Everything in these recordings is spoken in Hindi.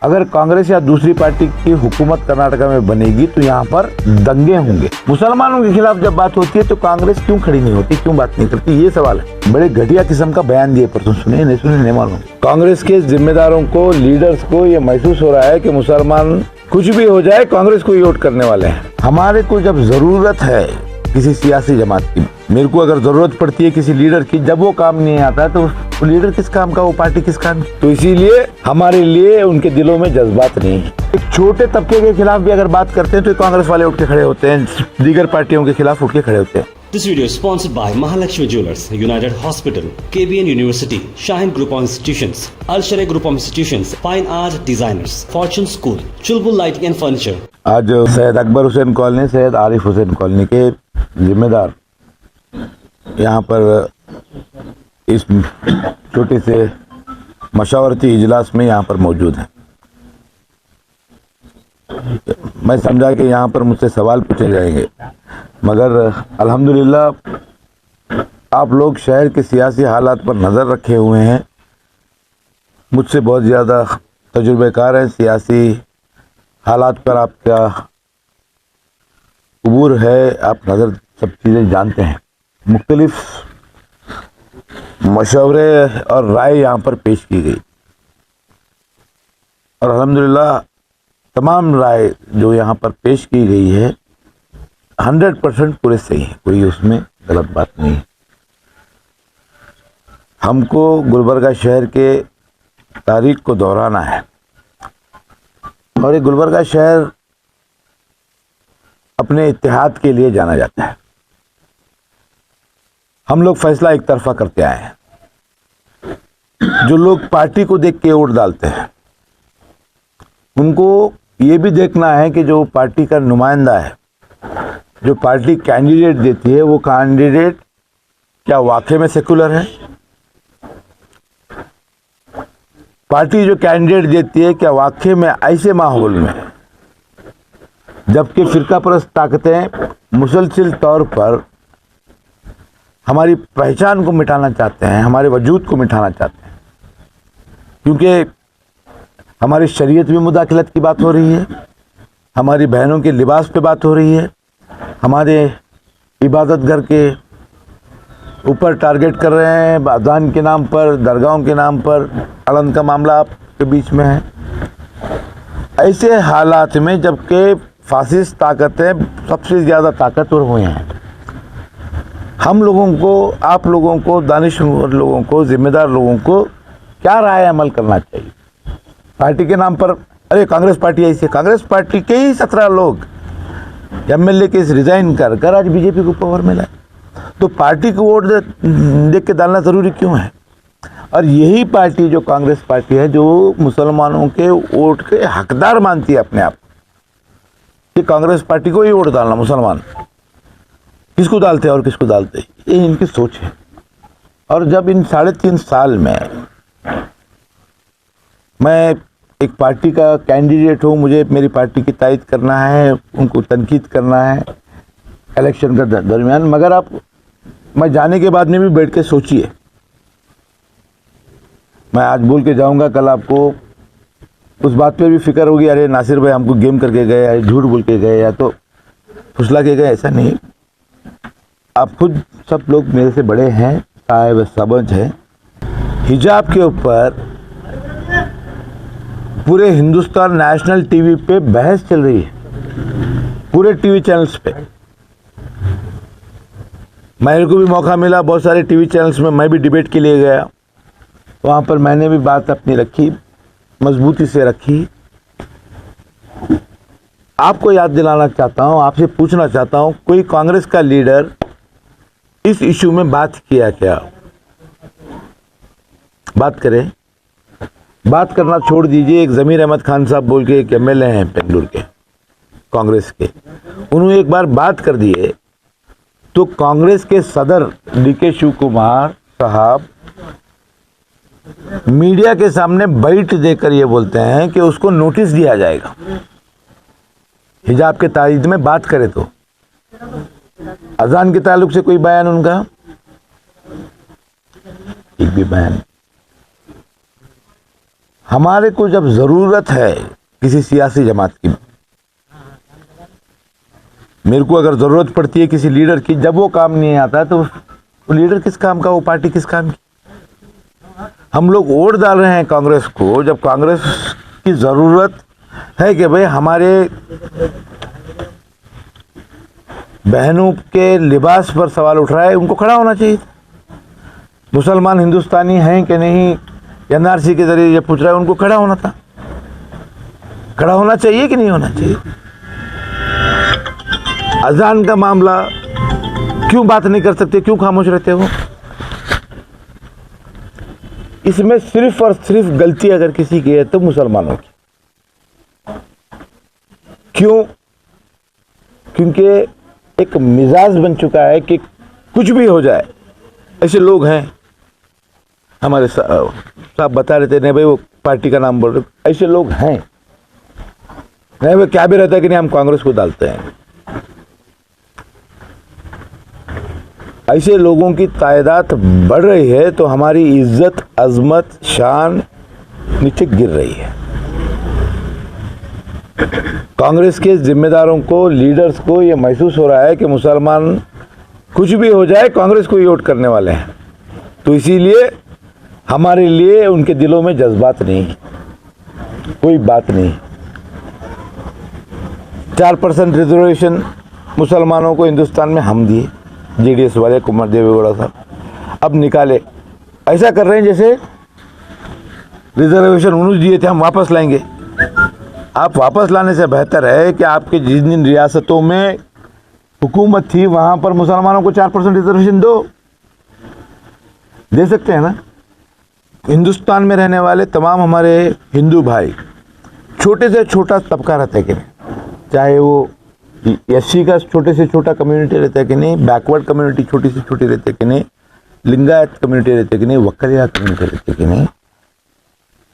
अगर कांग्रेस या दूसरी पार्टी की हुकूमत कर्नाटका में बनेगी तो यहाँ पर दंगे होंगे। मुसलमानों के खिलाफ जब बात होती है तो कांग्रेस क्यों खड़ी नहीं होती, क्यों बात नहीं करती, ये सवाल है। बड़े घटिया किस्म का बयान दिए परसों, सुने नहीं सुने नहीं मालूम। कांग्रेस के जिम्मेदारों को, लीडर्स को ये महसूस हो रहा है कि मुसलमान कुछ भी हो जाए कांग्रेस को ही वोट करने वाले हैं। हमारे को जब जरूरत है किसी सियासी जमात की, मेरे को अगर जरूरत पड़ती है किसी लीडर की, जब वो काम नहीं आता तो वो लीडर किस काम का, वो पार्टी किस काम की। तो इसीलिए हमारे लिए उनके दिलों में जज्बात नहीं है। एक छोटे तबके के खिलाफ भी अगर बात करते हैं तो कांग्रेस वाले उठ के खड़े होते हैं, दीगर पार्टियों के खिलाफ उठ के खड़े होते हैं। This video is sponsored by Mahalakshmi Jewelers, United Hospital, KBN University, Shaheen Group of Institutions, Al Sharia Group of Institutions, Fine Art Designers, Fortune School, Chulbul Lighting and Furniture. आज सैयद अकबर हुसैन कॉलोनी, सैयद आरिफ हुसैन कॉलोनी के जिम्मेदार यहाँ पर इस छोटे से मशावरती इजलास में यहाँ पर मौजूद हैं। मैं समझा कि यहाँ पर मुझसे सवाल पूछे जाएंगे, मगर अल्हम्दुलिल्लाह आप लोग शहर के सियासी हालात पर नज़र रखे हुए हैं, मुझसे बहुत ज़्यादा तजुर्बेकार हैं, सियासी हालात पर आपका उबूर है, आप नज़र सब चीज़ें जानते हैं। मुख्तलिफ मशवरे और राय यहाँ पर पेश की गई और अल्हम्दुलिल्लाह तमाम राय जो यहाँ पर पेश की गई है 100% पूरे सही है, कोई उसमें गलत बात नहीं है। हमको गुलबर्गा शहर के तारीख को दोहराना है और ये गुलबर्गा शहर अपने इत्तेहाद के लिए जाना जाता है। हम लोग फैसला एक तरफा करते आए हैं। जो लोग पार्टी को देख के वोट डालते हैं उनको ये भी देखना है कि जो पार्टी का नुमाइंदा है, जो पार्टी कैंडिडेट देती है, वो कैंडिडेट क्या वाकई में सेकुलर है। पार्टी जो कैंडिडेट देती है क्या वाकई में ऐसे माहौल में, जबकि फिरका परस्त ताकतें मुसलसिल तौर पर हमारी पहचान को मिटाना चाहते हैं, हमारे वजूद को मिटाना चाहते हैं, क्योंकि हमारी शरीयत में मुदाखलत की बात हो रही है, हमारी बहनों के लिबास पे बात हो रही है, हमारे इबादत घर के ऊपर टारगेट कर रहे हैं, अजान के नाम पर, दरगाहों के नाम पर, अलन का मामला आपके बीच में है। ऐसे हालात में जबकि फासिस्ट ताकतें सबसे ज़्यादा ताकतवर हुए हैं, हम लोगों को, आप लोगों को, दानिशवर लोगों को, जिम्मेदार लोगों को क्या राय अमल करना चाहिए। पार्टी के नाम पर अरे कांग्रेस पार्टी ऐसी, कांग्रेस पार्टी के ही 17 लोग एमएलए के रिजाइन कर आज बीजेपी को पावर मिला, तो पार्टी को वोट देख के डालना ज़रूरी क्यों है। और यही पार्टी जो कांग्रेस पार्टी है जो मुसलमानों के वोट के हकदार मानती है अपने आप, कि कांग्रेस पार्टी को ही वोट डालना, मुसलमान किसको डालते हैं और किसको डालते हैं, ये इनकी सोच है। और जब इन 3.5 साल में मैं एक पार्टी का कैंडिडेट हूँ, मुझे मेरी पार्टी की तायद करना है, उनको तनकीद करना है इलेक्शन का दरमियान, मगर आप मैं जाने के बाद में भी बैठ के सोचिए, मैं आज बोल के जाऊंगा, कल आपको उस बात पे भी फिक्र होगी, अरे नासिर भाई हमको गेम करके गए, या झूठ बोल के गए, या तो फुसला के गए। ऐसा नहीं, आप खुद सब लोग मेरे से बड़े हैं, साहिब समझ हैं। हिजाब के ऊपर पूरे हिंदुस्तान नेशनल टीवी पे बहस चल रही है, पूरे टीवी चैनल्स पे। मेरे को भी मौका मिला, बहुत सारे टीवी चैनल्स में मैं भी डिबेट के लिए गया, वहाँ पर मैंने भी बात अपनी रखी, मजबूती से रखी। आपको याद दिलाना चाहता हूँ, आपसे पूछना चाहता हूँ, कोई कांग्रेस का लीडर इस इशू में बात किया क्या? बात करें, बात करना छोड़ दीजिए। एक ज़मीर अहमद खान साहब बोल के एक एमएलए हैं बेंगलुरु के, कांग्रेस के, उन्होंने एक बार बात कर दिए तो कांग्रेस के सदर डीके शिव कुमार साहब मीडिया के सामने बैठ देकर ये बोलते हैं कि उसको नोटिस दिया जाएगा हिजाब के तारीद में बात करे तो। अजान के ताल्लुक से कोई बयान उनका, एक भी बयान। हमारे को जब ज़रूरत है किसी सियासी जमात की, मेरे को अगर ज़रूरत पड़ती है किसी लीडर की, जब वो काम नहीं आता है तो वो लीडर किस काम का, वो पार्टी किस काम की। हम लोग वोट डाल रहे हैं कांग्रेस को जब कांग्रेस की ज़रूरत है कि भाई हमारे बहनों के लिबास पर सवाल उठ रहा है, उनको खड़ा होना चाहिए। मुसलमान हिंदुस्तानी हैं कि नहीं, एनआरसी के जरिए ये पूछ रहा है, उनको खड़ा होना था। खड़ा होना चाहिए कि नहीं होना चाहिए। अजान का मामला क्यों बात नहीं कर सकते, क्यों खामोश रहते हो। इसमें सिर्फ और सिर्फ गलती अगर किसी की है तो मुसलमानों की। क्यों? क्योंकि एक मिजाज बन चुका है कि कुछ भी हो जाए। ऐसे लोग हैं हमारे साहब बता रहे थे, नहीं भाई वो पार्टी का नाम बोल रहे, ऐसे लोग हैं। नहीं भाई क्या भी रहता है कि नहीं हम कांग्रेस को डालते हैं। ऐसे लोगों की तादाद बढ़ रही है तो हमारी इज्जत, अजमत, शान नीचे गिर रही है। कांग्रेस के जिम्मेदारों को, लीडर्स को यह महसूस हो रहा है कि मुसलमान कुछ भी हो जाए कांग्रेस को ही वोट करने वाले हैं, तो इसीलिए हमारे लिए उनके दिलों में जज्बात नहीं, कोई बात नहीं। 4% रिजर्वेशन मुसलमानों को हिंदुस्तान में हम दिए, जेडीएस वाले कुमार देवेगौड़ा साहब, अब निकाले। ऐसा कर रहे हैं जैसे रिजर्वेशन उन्होंने दिए थे हम वापस लाएंगे। आप वापस लाने से बेहतर है कि आपके जिन जिन रियासतों में हुकूमत थी वहां पर मुसलमानों को 4% रिजर्वेशन दो। दे सकते हैं ना। हिंदुस्तान में रहने वाले तमाम हमारे हिंदू भाई, छोटे से छोटा तबका रहता है कि नहीं, चाहे वो एससी का छोटे से छोटा कम्युनिटी रहता है कि नहीं, बैकवर्ड कम्युनिटी छोटी से छोटी रहती है कि नहीं, लिंगायत कम्युनिटी रहती है कि नहीं, वक्कलिया कम्युनिटी रहती है कि नहीं,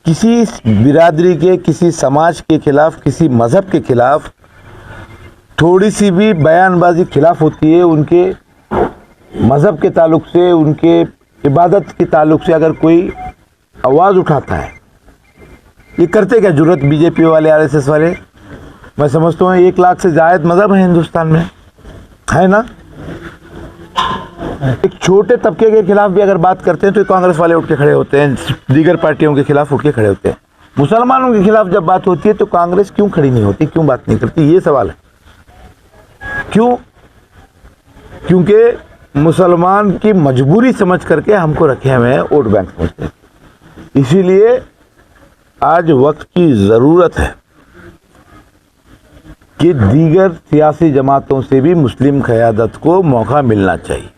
किसी बिरादरी के, किसी समाज के खिलाफ, किसी मजहब के खिलाफ थोड़ी सी भी बयानबाजी खिलाफ होती है, उनके मजहब के ताल्लुक से, उनके इबादत के ताल्लुक से अगर कोई आवाज़ उठाता है, ये करते क्या जुर्रत बीजेपी वाले, आरएसएस वाले। मैं समझता हूँ 1 लाख से ज़ायद मजहब है हिंदुस्तान में, है ना। एक छोटे तबके के खिलाफ भी अगर बात करते हैं तो कांग्रेस वाले उठ के खड़े होते हैं, दीगर पार्टियों के खिलाफ उठ के खड़े होते हैं। मुसलमानों के खिलाफ जब बात होती है तो कांग्रेस क्यों खड़ी नहीं होती, क्यों बात नहीं करती, ये सवाल है। क्यों? क्योंकि मुसलमान की मजबूरी समझ करके हमको रखे हुए हैं वोट बैंक समझते। इसीलिए आज वक्त की ज़रूरत है कि दीगर सियासी जमातों से भी मुस्लिम क़यादत को मौका मिलना चाहिए।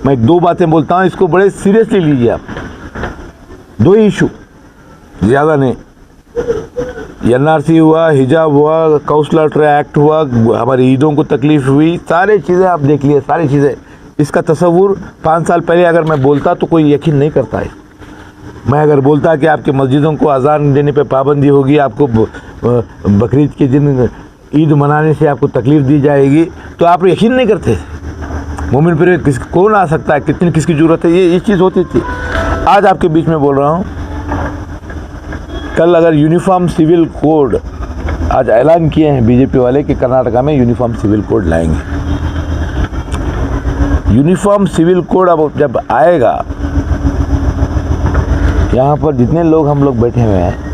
मैं 2 बातें बोलता हूँ, इसको बड़े सीरियसली लीजिए आप। 2 इशू, ज़्यादा नहीं। एनआरसी हुआ, हिजाब हुआ, कौंसलर एक्ट हुआ, हमारी ईदों को तकलीफ हुई, सारी चीज़ें आप देख लिए, सारी चीज़ें। इसका तस्वुर 5 साल पहले अगर मैं बोलता तो कोई यकीन नहीं करता है। मैं अगर बोलता कि आपकी मस्जिदों को अजान देने पे पाबंदी होगी, आपको बकरीद के दिन ईद मनाने से आपको तकलीफ़ दी जाएगी, तो आप यकीन नहीं करते। मोमिन पर कौन आ सकता है, कितनी किसकी ज़रूरत है, ये चीज़ होती थी। आज आपके बीच में बोल रहा हूँ, कल अगर यूनिफॉर्म सिविल कोड आज ऐलान किए हैं बीजेपी वाले कि कर्नाटका में यूनिफॉर्म सिविल कोड लाएंगे। यूनिफॉर्म सिविल कोड अब जब आएगा, यहाँ पर जितने लोग हम लोग बैठे हुए हैं,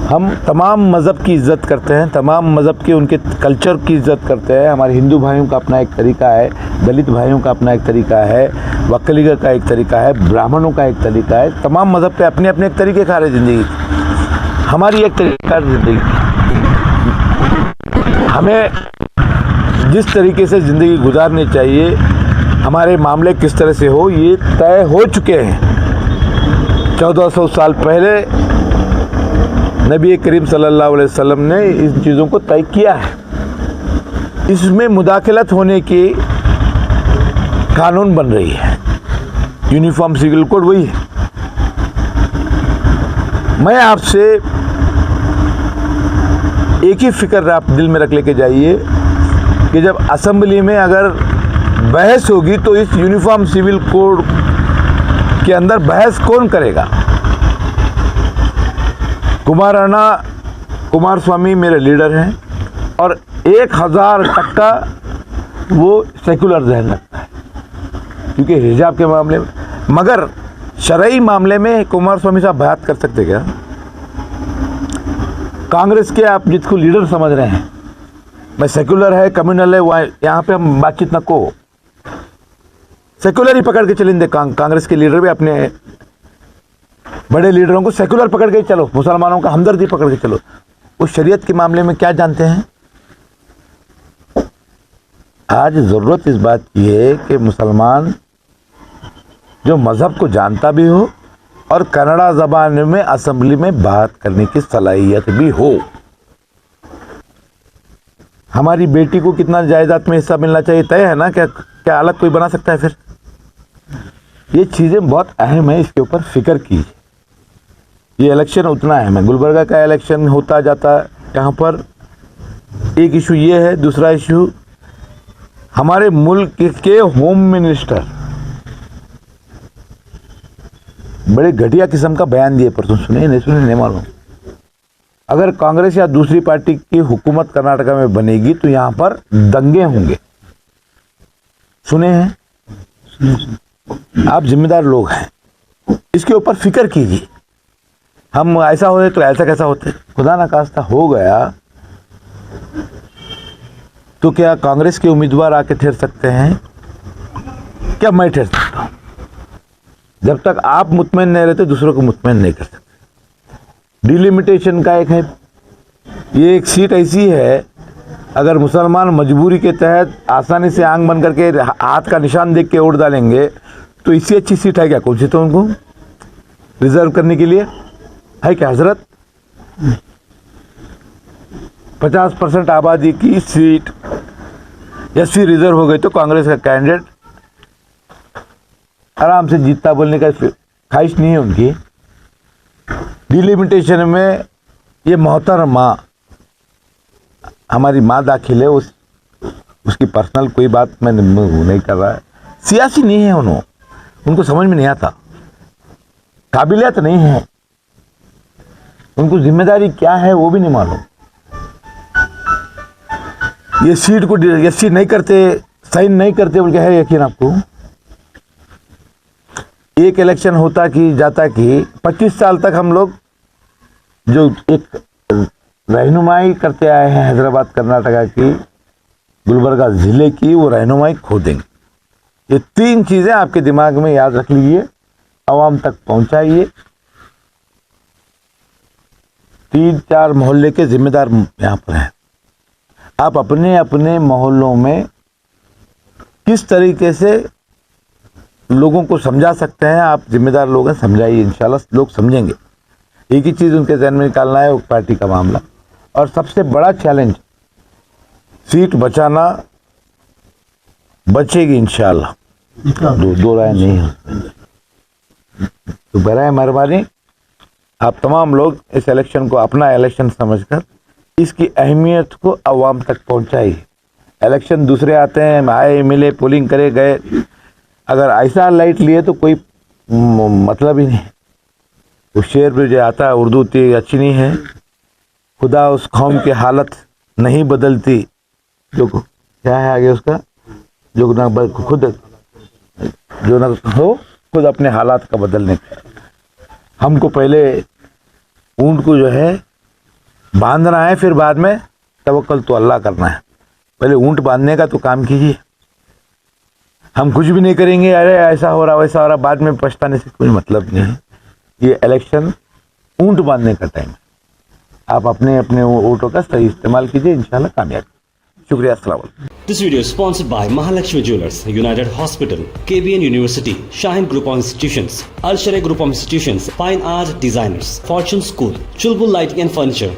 हम तमाम मज़हब की इज़्ज़त करते हैं, तमाम मज़हब के उनके कल्चर की इज़्ज़त करते हैं। हमारे हिंदू भाइयों का अपना एक तरीका है, दलित भाइयों का अपना एक तरीका है, वक्कलिगा का एक तरीका है, ब्राह्मणों का एक तरीका है। तमाम मज़हब पे अपने अपने एक तरीके खा रहे ज़िंदगी। हमारी एक तरीका ज़िंदगी, हमें जिस तरीके से ज़िंदगी गुजारनी चाहिए, हमारे मामले किस तरह से हो, ये तय हो चुके हैं। 1400 साल पहले नबी करीम सल्लल्लाहु अलैहि वसल्लम ने इन चीज़ों को तय किया है। इसमें मुदाखलत होने की कानून बन रही है। यूनिफॉर्म सिविल कोड वही है। मैं आपसे एक ही फिक्र आप दिल में रख लेके जाइए कि जब असेंबली में अगर बहस होगी तो इस यूनिफॉर्म सिविल कोड के अंदर बहस कौन करेगा? कुमार स्वामी मेरे लीडर हैं और 1000% वो सेकुलर जहन रखता है, क्योंकि हिजाब के मामले में। मगर शरई मामले में कुमार स्वामी साहब बात कर सकते क्या? कांग्रेस के आप जिसको लीडर समझ रहे हैं, मैं सेकुलर है, कम्युनल है, वहाँ यहाँ पे हम बातचीत न को, सेकुलर ही पकड़ के चलेंगे। कांग्रेस के लीडर भी अपने बड़े लीडरों को सेकुलर पकड़ के ही चलो, मुसलमानों का हमदर्दी पकड़ के चलो। उस शरीयत के मामले में क्या जानते हैं? आज जरूरत इस बात की है कि मुसलमान जो मजहब को जानता भी हो और कन्नड़ा जबान में असेंबली में बात करने की सलाहियत भी हो। हमारी बेटी को कितना जायदाद में हिस्सा मिलना चाहिए तय है ना? क्या अलग कोई बना सकता है? फिर ये चीजें बहुत अहम है, इसके ऊपर फिक्र कीजिए। ये इलेक्शन उतना अहम है, गुलबर्गा का इलेक्शन होता जाता है। यहाँ पर एक इशू ये है, दूसरा इशू हमारे मुल्क के होम मिनिस्टर बड़े घटिया किस्म का बयान दिए परसों, सुने नहीं मालूम। अगर कांग्रेस या दूसरी पार्टी की हुकूमत कर्नाटका में बनेगी तो यहां पर दंगे होंगे, सुने हैं? आप जिम्मेदार लोग हैं, इसके ऊपर फिक्र कीजिए। हम ऐसा होते तो ऐसा कैसा होते, खुदा ना खास्ता हो गया तो क्या कांग्रेस के उम्मीदवार आके ठहर सकते हैं? क्या मैं ठहर सकता हूं? जब तक आप मुतमईन नहीं रहते दूसरों को मुतमईन नहीं कर सकते। डिलिमिटेशन का एक है, ये एक सीट ऐसी है, अगर मुसलमान मजबूरी के तहत आसानी से आंख बंद करके हाथ का निशान देख के वोट डालेंगे तो इससे अच्छी सीट है क्या कौन सी? तो उनको रिजर्व करने के लिए है क्या हजरत? 50% आबादी की सीट एससी रिजर्व हो गई तो कांग्रेस का कैंडिडेट आराम से जीतता, बोलने का ख्वाहिश नहीं है उनकी। डिलिमिटेशन में ये मोहतरमा हमारी माँ दाखिल है, उसकी पर्सनल कोई बात मैं नहीं कर रहा है, सियासी नहीं है, उनको समझ में नहीं आता, काबिलियत नहीं है, उनको जिम्मेदारी क्या है वो भी नहीं मालूम। ये सीट को एससी नहीं करते, साइन नहीं करते बोल के है यकीन आपको? एक इलेक्शन होता कि जाता कि 25 साल तक हम लोग जो एक रहनुमाई करते आए हैं हैदराबाद कर्नाटका की, गुलबर्गा जिले की, वो रहनुमाई खो देंगे। ये 3 चीजें आपके दिमाग में याद रख लीजिए, आवाम तक पहुंचाइए। 3-4 मोहल्ले के जिम्मेदार यहाँ पर हैं। आप अपने अपने मोहल्लों में किस तरीके से लोगों को समझा सकते हैं, आप जिम्मेदार लोग हैं, समझाइए, इंशाल्लाह लोग समझेंगे। एक ही चीज उनके ज़हन में निकालना है, वो पार्टी का मामला। और सबसे बड़ा चैलेंज सीट बचाना, बचेगी इंशाल्लाह, दो राय नहीं है। तो बराए मेहरबानी आप तमाम लोग इस इलेक्शन को अपना इलेक्शन समझकर इसकी अहमियत को अवाम तक पहुंचाइए। इलेक्शन दूसरे आते हैं, आए मिले, पोलिंग करे गए, अगर ऐसा लाइट लिए तो कोई मतलब ही नहीं। उस शेर पे जो आता है, उर्दू इतनी अच्छी नहीं है, खुदा उस कौम की हालत नहीं बदलती जो क्या है आगे उसका, जो ना हो खुद अपने हालात का बदलने का। हमको पहले ऊंट को जो है बांधना है, फिर बाद में तवक्कल तो अल्लाह करना है। पहले ऊंट बांधने का तो काम कीजिए। हम कुछ भी नहीं करेंगे, अरे ऐसा हो रहा वैसा हो रहा, बाद में पछताने से कोई मतलब नहीं है। ये इलेक्शन ऊंट बांधने का टाइम है। आप अपने अपने वोटों का सही इस्तेमाल कीजिए, इंशाल्लाह कामयाब। शुक्रिया, अस्सलाम वालेकुम। This video is sponsored by Mahalakshmi Jewelers, United Hospital, KBN University, Shaheen Group of Institutions, Al Sharai Group of Institutions, Fine Art Designers, Fortune School, Chulbul Lighting and Furniture.